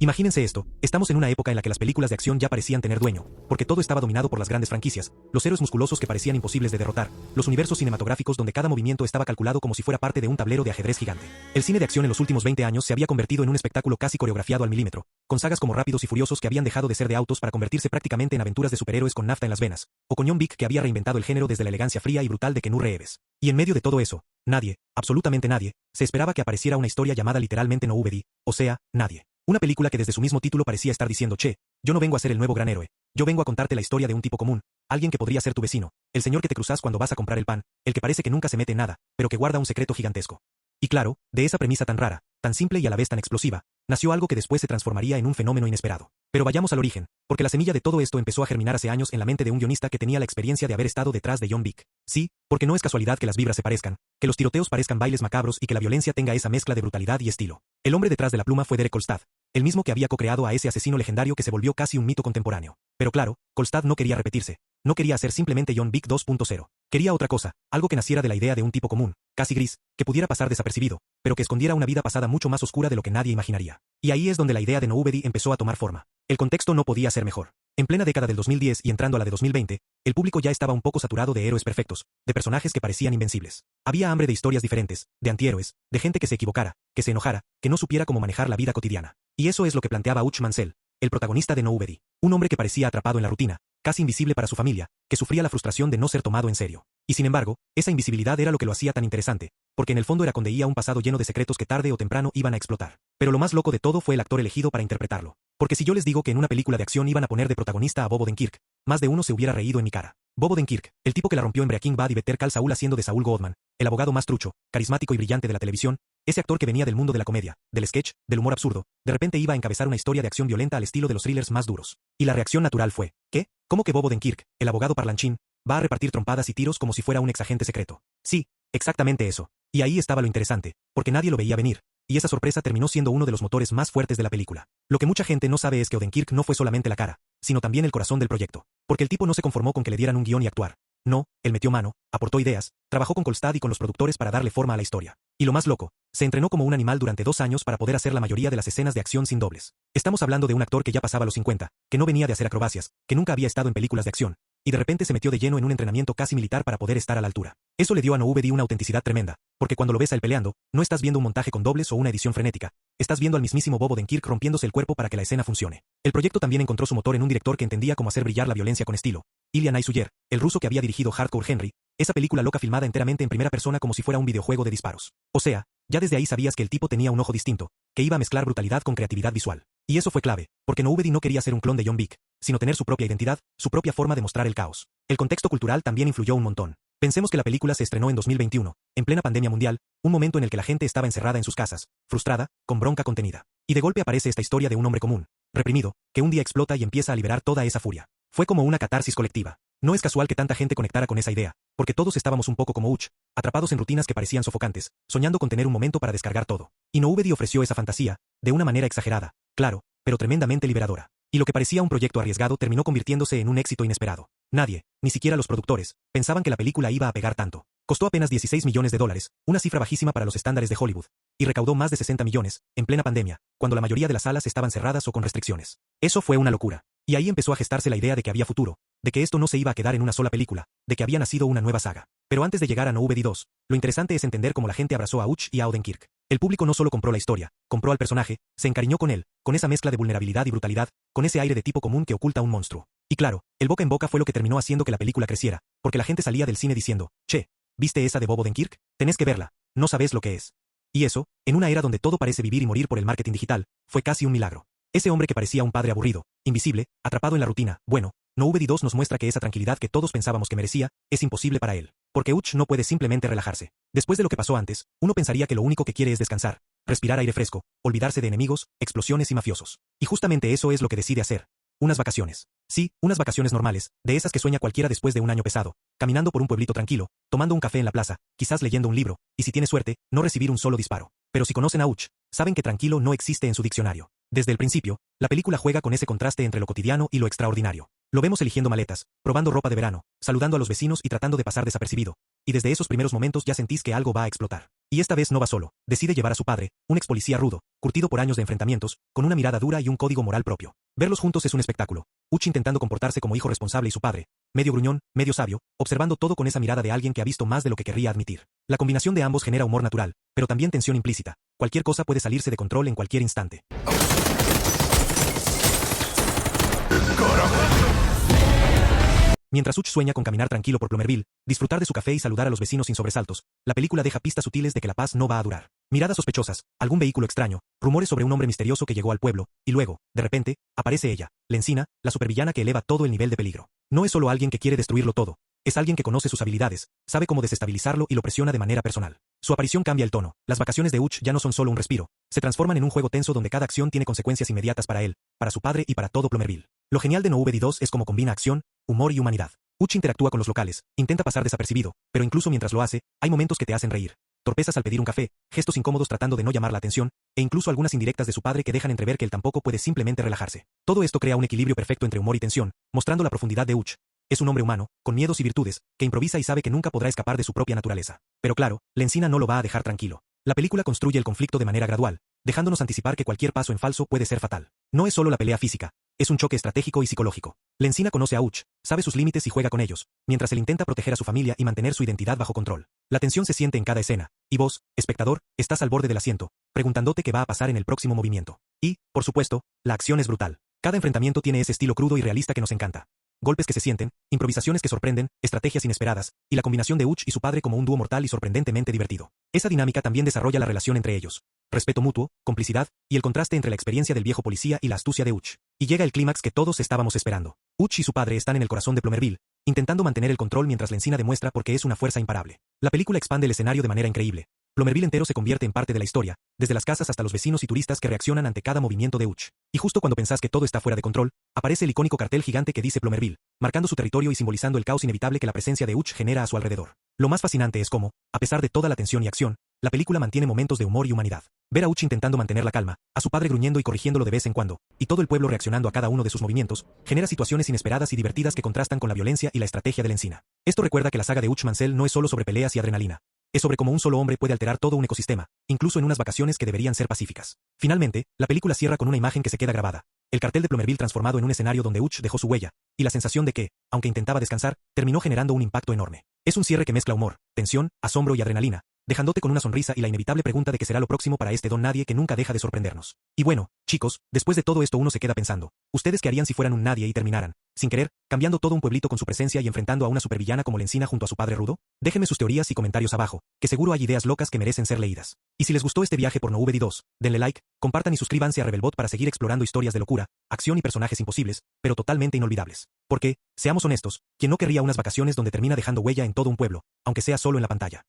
Imagínense esto, estamos en una época en la que las películas de acción ya parecían tener dueño, porque todo estaba dominado por las grandes franquicias, los héroes musculosos que parecían imposibles de derrotar, los universos cinematográficos donde cada movimiento estaba calculado como si fuera parte de un tablero de ajedrez gigante. El cine de acción en los últimos 20 años se había convertido en un espectáculo casi coreografiado al milímetro, con sagas como Rápidos y Furiosos que habían dejado de ser de autos para convertirse prácticamente en aventuras de superhéroes con nafta en las venas, o con John Wick que había reinventado el género desde la elegancia fría y brutal de Keanu Reeves. Y en medio de todo eso, nadie, absolutamente nadie, se esperaba que apareciera una historia llamada literalmente Nobody, o sea, nadie. Una película que desde su mismo título parecía estar diciendo, che, yo no vengo a ser el nuevo gran héroe, yo vengo a contarte la historia de un tipo común, alguien que podría ser tu vecino, el señor que te cruzas cuando vas a comprar el pan, el que parece que nunca se mete en nada, pero que guarda un secreto gigantesco. Y claro, de esa premisa tan rara, tan simple y a la vez tan explosiva, nació algo que después se transformaría en un fenómeno inesperado. Pero vayamos al origen, porque la semilla de todo esto empezó a germinar hace años en la mente de un guionista que tenía la experiencia de haber estado detrás de John Wick. Sí, porque no es casualidad que las vibras se parezcan, que los tiroteos parezcan bailes macabros y que la violencia tenga esa mezcla de brutalidad y estilo. El hombre detrás de la pluma fue Derek Kolstad, el mismo que había co-creado a ese asesino legendario que se volvió casi un mito contemporáneo. Pero claro, Kolstad no quería repetirse, no quería hacer simplemente John Wick 2.0. Quería otra cosa, algo que naciera de la idea de un tipo común, casi gris, que pudiera pasar desapercibido, pero que escondiera una vida pasada mucho más oscura de lo que nadie imaginaría. Y ahí es donde la idea de Nobody empezó a tomar forma. El contexto no podía ser mejor. En plena década del 2010 y entrando a la de 2020, el público ya estaba un poco saturado de héroes perfectos, de personajes que parecían invencibles. Había hambre de historias diferentes, de antihéroes, de gente que se equivocara, que se enojara, que no supiera cómo manejar la vida cotidiana. Y eso es lo que planteaba Hutch Mansell, el protagonista de Nobody, un hombre que parecía atrapado en la rutina, casi invisible para su familia, que sufría la frustración de no ser tomado en serio. Y sin embargo, esa invisibilidad era lo que lo hacía tan interesante, porque en el fondo era condeía un pasado lleno de secretos que tarde o temprano iban a explotar. Pero lo más loco de todo fue el actor elegido para interpretarlo. Porque si yo les digo que en una película de acción iban a poner de protagonista a Bob Odenkirk, más de uno se hubiera reído en mi cara. Bob Odenkirk, el tipo que la rompió en Breaking Bad y Better Call Saul haciendo de Saul Goodman, el abogado más trucho, carismático y brillante de la televisión, ese actor que venía del mundo de la comedia, del sketch, del humor absurdo, de repente iba a encabezar una historia de acción violenta al estilo de los thrillers más duros. Y la reacción natural fue, ¿qué? ¿Cómo que Bob Odenkirk, el abogado parlanchín, va a repartir trompadas y tiros como si fuera un exagente secreto? Sí, exactamente eso. Y ahí estaba lo interesante, porque nadie lo veía venir, y esa sorpresa terminó siendo uno de los motores más fuertes de la película. Lo que mucha gente no sabe es que Odenkirk no fue solamente la cara, sino también el corazón del proyecto, porque el tipo no se conformó con que le dieran un guión y actuar. No, él metió mano, aportó ideas, trabajó con Kolstad y con los productores para darle forma a la historia. Y lo más loco, se entrenó como un animal durante 2 años para poder hacer la mayoría de las escenas de acción sin dobles. Estamos hablando de un actor que ya pasaba los 50, que no venía de hacer acrobacias, que nunca había estado en películas de acción, y de repente se metió de lleno en un entrenamiento casi militar para poder estar a la altura. Eso le dio a Nobody una autenticidad tremenda, porque cuando lo ves a él peleando, no estás viendo un montaje con dobles o una edición frenética, estás viendo al mismísimo Bob Odenkirk rompiéndose el cuerpo para que la escena funcione. El proyecto también encontró su motor en un director que entendía cómo hacer brillar la violencia con estilo. Ilya Naishuller, el ruso que había dirigido Hardcore Henry, esa película loca filmada enteramente en primera persona como si fuera un videojuego de disparos. O sea, ya desde ahí sabías que el tipo tenía un ojo distinto, que iba a mezclar brutalidad con creatividad visual. Y eso fue clave, porque Nobody no quería ser un clon de John Wick, sino tener su propia identidad, su propia forma de mostrar el caos. El contexto cultural también influyó un montón. Pensemos que la película se estrenó en 2021, en plena pandemia mundial, un momento en el que la gente estaba encerrada en sus casas, frustrada, con bronca contenida. Y de golpe aparece esta historia de un hombre común, reprimido, que un día explota y empieza a liberar toda esa furia. Fue como una catarsis colectiva. No es casual que tanta gente conectara con esa idea, porque todos estábamos un poco como Hutch, atrapados en rutinas que parecían sofocantes, soñando con tener un momento para descargar todo. Y Nobody ofreció esa fantasía, de una manera exagerada, claro, pero tremendamente liberadora. Y lo que parecía un proyecto arriesgado terminó convirtiéndose en un éxito inesperado. Nadie, ni siquiera los productores, pensaban que la película iba a pegar tanto. Costó apenas $16 millones, una cifra bajísima para los estándares de Hollywood, y recaudó más de 60 millones, en plena pandemia, cuando la mayoría de las salas estaban cerradas o con restricciones. Eso fue una locura. Y ahí empezó a gestarse la idea de que había futuro, de que esto no se iba a quedar en una sola película, de que había nacido una nueva saga. Pero antes de llegar a Nobody 2, lo interesante es entender cómo la gente abrazó a Hutch y a Odenkirk. El público no solo compró la historia, compró al personaje, se encariñó con él, con esa mezcla de vulnerabilidad y brutalidad, con ese aire de tipo común que oculta un monstruo. Y claro, el boca en boca fue lo que terminó haciendo que la película creciera, porque la gente salía del cine diciendo, che, ¿viste esa de Bob Odenkirk? Tenés que verla, no sabés lo que es. Y eso, en una era donde todo parece vivir y morir por el marketing digital, fue casi un milagro. Ese hombre que parecía un padre aburrido, invisible, atrapado en la rutina, bueno, Nobody 2 nos muestra que esa tranquilidad que todos pensábamos que merecía, es imposible para él. Porque Hutch no puede simplemente relajarse. Después de lo que pasó antes, uno pensaría que lo único que quiere es descansar, respirar aire fresco, olvidarse de enemigos, explosiones y mafiosos. Y justamente eso es lo que decide hacer. Unas vacaciones. Sí, unas vacaciones normales, de esas que sueña cualquiera después de un año pesado, caminando por un pueblito tranquilo, tomando un café en la plaza, quizás leyendo un libro, y si tiene suerte, no recibir un solo disparo. Pero si conocen a Hutch, saben que tranquilo no existe en su diccionario. Desde el principio, la película juega con ese contraste entre lo cotidiano y lo extraordinario. Lo vemos eligiendo maletas, probando ropa de verano, saludando a los vecinos y tratando de pasar desapercibido. Y desde esos primeros momentos ya sentís que algo va a explotar. Y esta vez no va solo, decide llevar a su padre, un ex policía rudo, curtido por años de enfrentamientos, con una mirada dura y un código moral propio. Verlos juntos es un espectáculo. Uch intentando comportarse como hijo responsable y su padre, medio gruñón, medio sabio, observando todo con esa mirada de alguien que ha visto más de lo que querría admitir. La combinación de ambos genera humor natural, pero también tensión implícita. Cualquier cosa puede salirse de control en cualquier instante. Mientras Uch sueña con caminar tranquilo por Plomerville, disfrutar de su café y saludar a los vecinos sin sobresaltos, la película deja pistas sutiles de que la paz no va a durar. Miradas sospechosas, algún vehículo extraño, rumores sobre un hombre misterioso que llegó al pueblo, y luego, de repente, aparece ella, Lensina, la supervillana que eleva todo el nivel de peligro. No es solo alguien que quiere destruirlo todo, es alguien que conoce sus habilidades, sabe cómo desestabilizarlo y lo presiona de manera personal. Su aparición cambia el tono, las vacaciones de Uch ya no son solo un respiro, se transforman en un juego tenso donde cada acción tiene consecuencias inmediatas para él, para su padre y para todo Plomerville. Lo genial de No VD2 es cómo combina acción, humor y humanidad. Uch interactúa con los locales, intenta pasar desapercibido, pero incluso mientras lo hace, hay momentos que te hacen reír. Torpezas al pedir un café, gestos incómodos tratando de no llamar la atención, e incluso algunas indirectas de su padre que dejan entrever que él tampoco puede simplemente relajarse. Todo esto crea un equilibrio perfecto entre humor y tensión, mostrando la profundidad de Uch. Es un hombre humano, con miedos y virtudes, que improvisa y sabe que nunca podrá escapar de su propia naturaleza. Pero claro, Lensina no lo va a dejar tranquilo. La película construye el conflicto de manera gradual, dejándonos anticipar que cualquier paso en falso puede ser fatal. No es solo la pelea física, es un choque estratégico y psicológico. Lensina conoce a Uch, sabe sus límites y juega con ellos, mientras él intenta proteger a su familia y mantener su identidad bajo control. La tensión se siente en cada escena, y vos, espectador, estás al borde del asiento, preguntándote qué va a pasar en el próximo movimiento. Y, por supuesto, la acción es brutal. Cada enfrentamiento tiene ese estilo crudo y realista que nos encanta. Golpes que se sienten, improvisaciones que sorprenden, estrategias inesperadas, y la combinación de Uch y su padre como un dúo mortal y sorprendentemente divertido. Esa dinámica también desarrolla la relación entre ellos. Respeto mutuo, complicidad, y el contraste entre la experiencia del viejo policía y la astucia de Uch. Y llega el clímax que todos estábamos esperando. Uch y su padre están en el corazón de Plomerville, intentando mantener el control mientras Lensina demuestra por qué es una fuerza imparable. La película expande el escenario de manera increíble. Plomerville entero se convierte en parte de la historia, desde las casas hasta los vecinos y turistas que reaccionan ante cada movimiento de Uch. Y justo cuando pensás que todo está fuera de control, aparece el icónico cartel gigante que dice Plomerville, marcando su territorio y simbolizando el caos inevitable que la presencia de Uch genera a su alrededor. Lo más fascinante es cómo, a pesar de toda la tensión y acción, la película mantiene momentos de humor y humanidad. Ver a Uch intentando mantener la calma, a su padre gruñendo y corrigiéndolo de vez en cuando, y todo el pueblo reaccionando a cada uno de sus movimientos, genera situaciones inesperadas y divertidas que contrastan con la violencia y la estrategia de Lensina. Esto recuerda que la saga de Uch Mansell no es solo sobre peleas y adrenalina. Es sobre cómo un solo hombre puede alterar todo un ecosistema, incluso en unas vacaciones que deberían ser pacíficas. Finalmente, la película cierra con una imagen que se queda grabada. El cartel de Plomerville transformado en un escenario donde Uch dejó su huella, y la sensación de que, aunque intentaba descansar, terminó generando un impacto enorme. Es un cierre que mezcla humor, tensión, asombro y adrenalina, dejándote con una sonrisa y la inevitable pregunta de qué será lo próximo para este don nadie que nunca deja de sorprendernos. Y bueno, chicos, después de todo esto uno se queda pensando, ¿ustedes qué harían si fueran un nadie y terminaran, sin querer, cambiando todo un pueblito con su presencia y enfrentando a una supervillana como Lensina junto a su padre rudo? Déjenme sus teorías y comentarios abajo, que seguro hay ideas locas que merecen ser leídas. Y si les gustó este viaje por No VD2, denle like, compartan y suscríbanse a Rebelbot para seguir explorando historias de locura, acción y personajes imposibles, pero totalmente inolvidables. Porque, seamos honestos, ¿quién no querría unas vacaciones donde termina dejando huella en todo un pueblo, aunque sea solo en la pantalla?